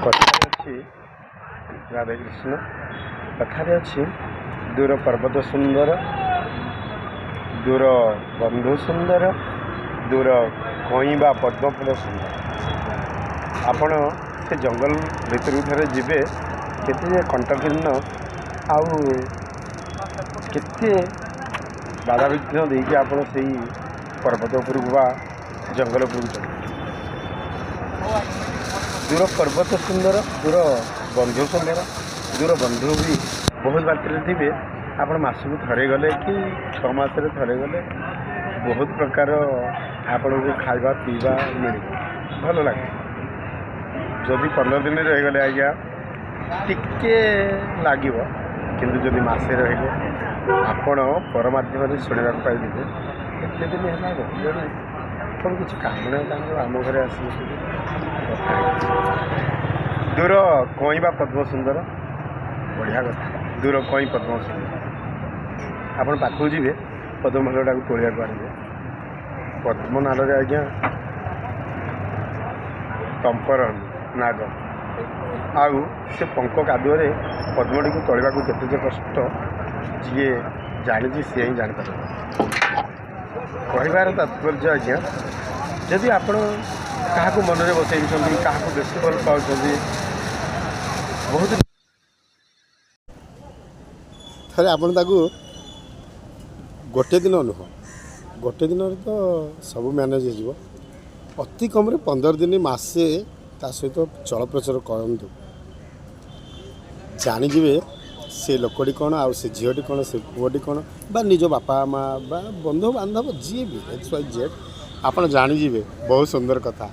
कथारे अच्छी राधे कृष्ण कथारे अच्छी दूर पर्वत सुंदर दूर बंधु सुंदर दूर कईबा पद्मफूल सुंदर। आपण से जंगल भितर थे जीवे केते कंटकीर्ण आउ केते बाधा विघ्न देकी आपण से पर्वत उपरक बा जंगल उपरक चढ़े। दूर पर्वत सुंदर दूर बंधु सुंदर दूर बंधु भी बहुत मात्रा थे। आपण मासक थरे गले कि 6 मास थरे गले बहुत प्रकार आपण को खाଇବା पीवा मिले भल लगे। जदि 15 दिन रहीगले आज्ञा टिके लगे किंतु जदि मसे रहिले आपण पर माध्यम शुणा पाइबे एत दिन है रही कौन किसी काम नहीं आम घर आस दूर कईबा पद्म सुंदर बढ़िया कथा दूर कई पद्म सुंदर आपण पाखक जी पद्मफूलटा तोड़ा आने पद्मनाल आज्ञा टंपर नाग आउ से पंक कादुअरे पद्मटी को तोड़ा केते कष्ट जी जानी सी ही जापर कहबार तात्पर्य आज्ञा जदि आपण क्या मन में बसई क्या बेस भल पाँच बहुत थे आप गोटे दिन नुह गोटे दिन तो सब मैनेज हो अति कम 15 दिन मसे ता सहित चल प्रचार करूँ जाणीजे से लोकटी कौन आ झीटी कौन से पुअटी कौन बा निज बापा माँ बा बंधु बांधव जी भी XYZ आप जाणीजे बहुत सुंदर कथा।